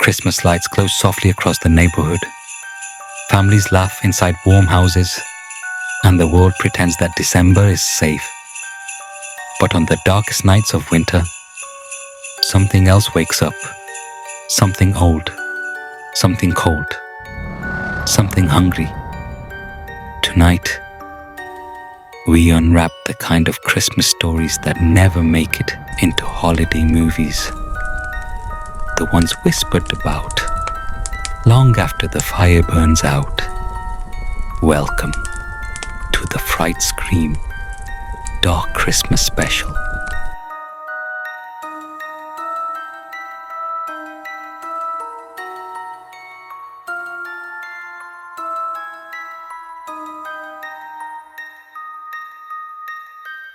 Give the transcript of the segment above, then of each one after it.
Christmas lights glow softly across the neighborhood. Families laugh inside warm houses, and the world pretends that December is safe. But on the darkest nights of winter, something else wakes up. Something old, something cold, something hungry. Tonight, we unwrap the kind of Christmas stories that never make it into holiday movies. The ones whispered about long after the fire burns out. Welcome to the Fright Scream Dark Christmas Special.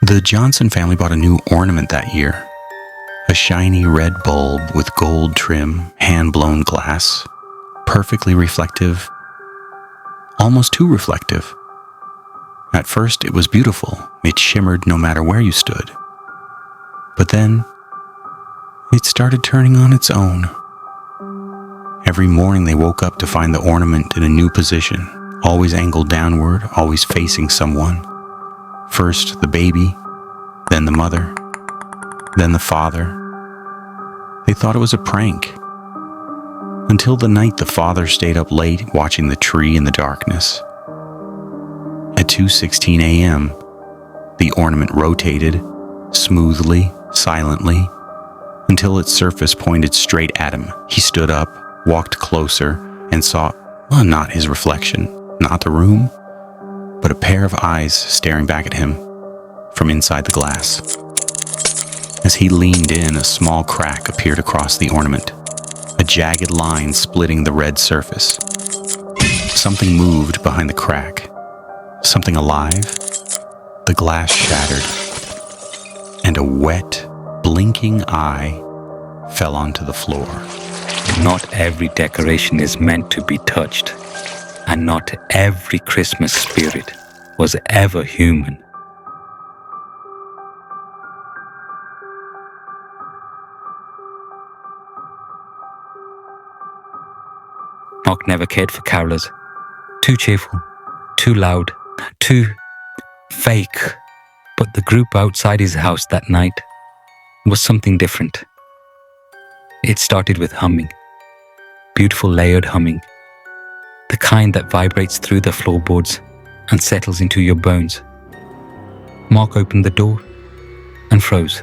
The Johnson family bought a new ornament that year. A shiny red bulb with gold trim, hand-blown glass, perfectly reflective, almost too reflective. At first, it was beautiful. It shimmered no matter where you stood. But then, it started turning on its own. Every morning they woke up to find the ornament in a new position, always angled downward, always facing someone. First the baby, then the mother, then the father. They thought it was a prank. Until the night the father stayed up late watching the tree in the darkness. At 2:16 a.m., the ornament rotated, smoothly, silently, until its surface pointed straight at him. He stood up, walked closer, and saw, not his reflection, not the room, but a pair of eyes staring back at him from inside the glass. As he leaned in, a small crack appeared across the ornament, a jagged line splitting the red surface. Something moved behind the crack, something alive. The glass shattered, and a wet, blinking eye fell onto the floor. Not every decoration is meant to be touched, and not every Christmas spirit was ever human. Knock never cared for carolers. Too cheerful, too loud, too fake. But the group outside his house that night was something different. It started with humming, beautiful layered humming, the kind that vibrates through the floorboards and settles into your bones. Mark opened the door and froze.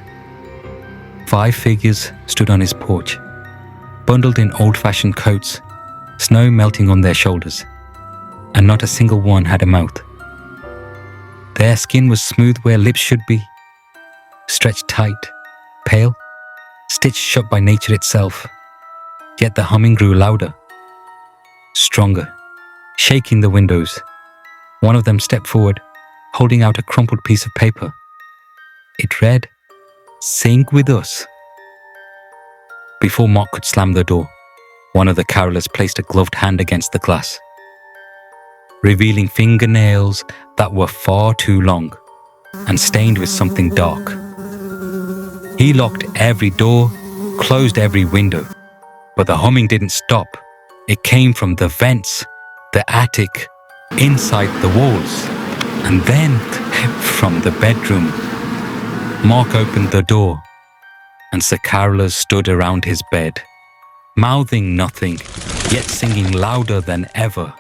5 figures stood on his porch, bundled in old-fashioned coats, snow melting on their shoulders, and not a single one had a mouth. Their skin was smooth where lips should be, stretched tight, pale, stitched shut by nature itself. Yet the humming grew louder, stronger, shaking the windows. One of them stepped forward, holding out a crumpled piece of paper. It read, "Sing with us." Before Mark could slam the door, one of the carolers placed a gloved hand against the glass, revealing fingernails that were far too long and stained with something dark. He locked every door, closed every window, but the humming didn't stop. It came from the vents, the attic, inside the walls, and then from the bedroom. Mark opened the door, and the carolers stood around his bed, mouthing nothing, yet singing louder than ever.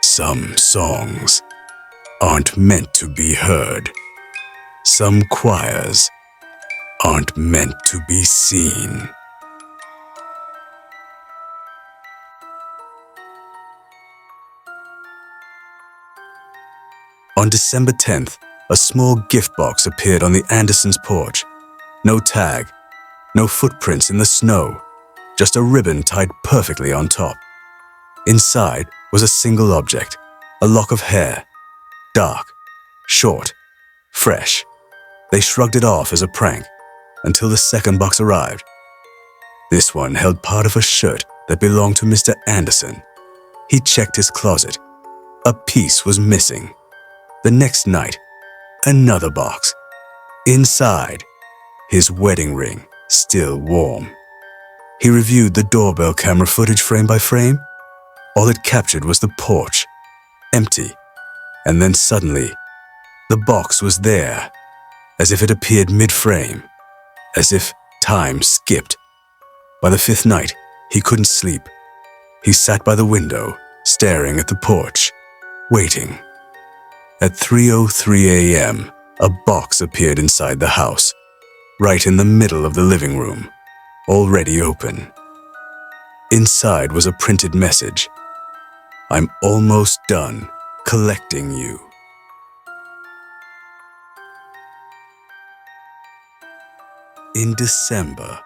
Some songs aren't meant to be heard. Some choirs aren't meant to be seen. On December 10th, a small gift box appeared on the Andersons' porch. No tag, no footprints in the snow, just a ribbon tied perfectly on top. Inside was a single object, a lock of hair, dark, short, fresh. They shrugged it off as a prank until the second box arrived. This one held part of a shirt that belonged to Mr. Anderson. He checked his closet. A piece was missing. The next night, another box. Inside, his wedding ring still warm. He reviewed the doorbell camera footage frame by frame. All it captured was the porch, empty. And then suddenly, the box was there, as if it appeared mid-frame, as if time skipped. By the fifth night, he couldn't sleep. He sat by the window, staring at the porch, waiting. At 3:03 a.m., a box appeared inside the house, right in the middle of the living room, already open. Inside was a printed message. "I'm almost done collecting you." In December,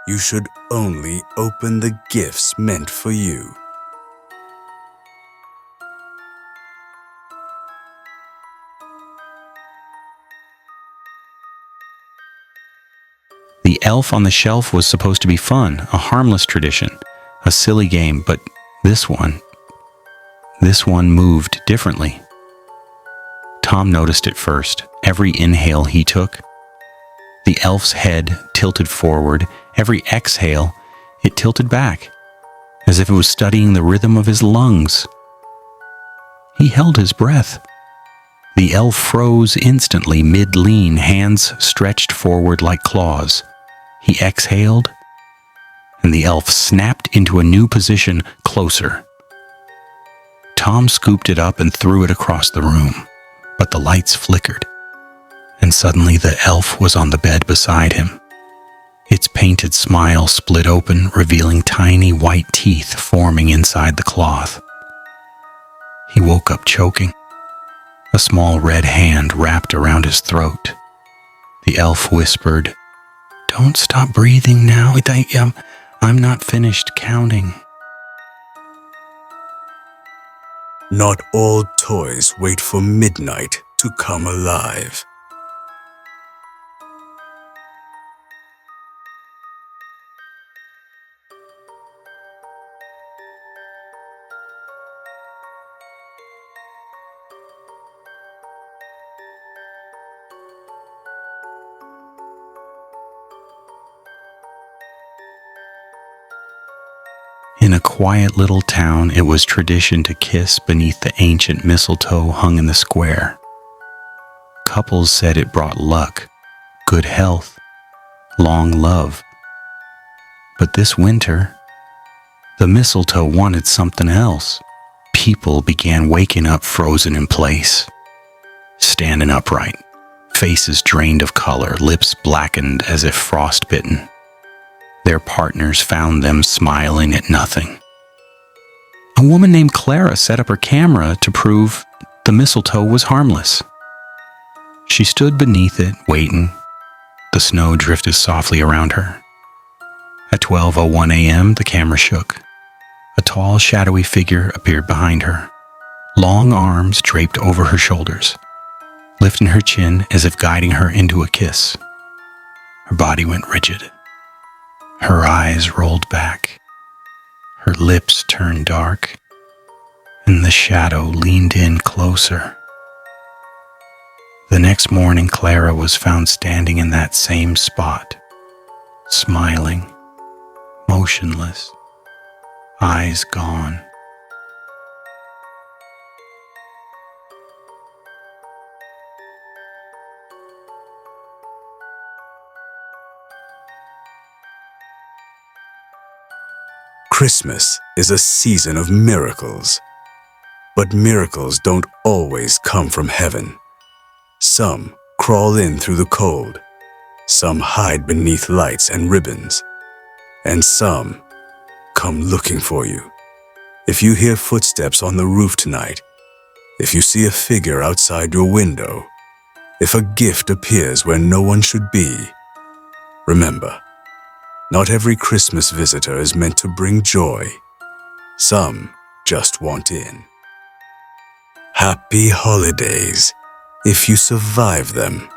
you should only open the gifts meant for you. The elf on the shelf was supposed to be fun, a harmless tradition, a silly game, but this one moved differently. Tom noticed it first. Every inhale he took, the elf's head tilted forward. Every exhale, it tilted back, as if it was studying the rhythm of his lungs. He held his breath. The elf froze instantly, mid-lean, hands stretched forward like claws. He exhaled, and the elf snapped into a new position, closer. Tom scooped it up and threw it across the room, but the lights flickered, and suddenly the elf was on the bed beside him. Its painted smile split open, revealing tiny white teeth forming inside the cloth. He woke up choking. A small red hand wrapped around his throat. The elf whispered, "Don't stop breathing now. I'm not finished counting." Not all toys wait for midnight to come alive. In a quiet little town, it was tradition to kiss beneath the ancient mistletoe hung in the square. Couples said it brought luck, good health, long love. But this winter, the mistletoe wanted something else. People began waking up frozen in place, standing upright, faces drained of color, lips blackened as if frostbitten. Their partners found them smiling at nothing. A woman named Clara set up her camera to prove the mistletoe was harmless. She stood beneath it, waiting. The snow drifted softly around her. At 12:01 a.m., the camera shook. A tall, shadowy figure appeared behind her, long arms draped over her shoulders, lifting her chin as if guiding her into a kiss. Her body went rigid. Her eyes rolled back. Her lips turned dark, and the shadow leaned in closer. The next morning, Clara was found standing in that same spot, smiling, motionless, eyes gone. Christmas is a season of miracles. But miracles don't always come from heaven. Some crawl in through the cold. Some hide beneath lights and ribbons. And some come looking for you. If you hear footsteps on the roof tonight, if you see a figure outside your window, if a gift appears where no one should be, remember, not every Christmas visitor is meant to bring joy. Some just want in. Happy holidays, if you survive them.